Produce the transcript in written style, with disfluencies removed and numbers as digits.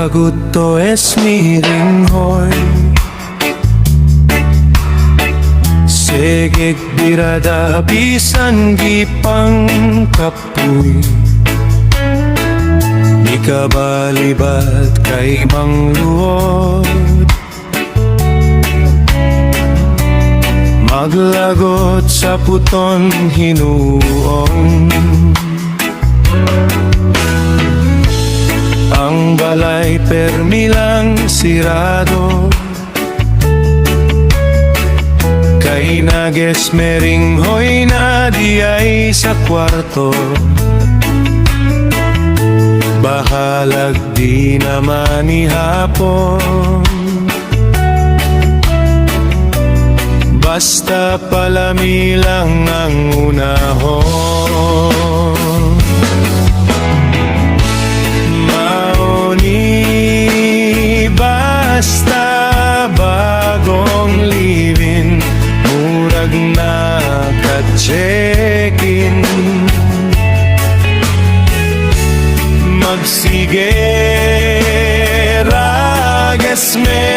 Maglagot to Esmeringhoy, segek birada bisan gipang kapuy. Di ka balibat kay mangluod, maglagot sa puton hinuong. Ang balay permi lang sirado, kay nag-esmeringhoy na di ay sa kwarto. Bahalag di naman ihapon, basta palami lang ang unahon. Basta bagong livin, murag na ka-check-in. Magsige rag esmeringhoy,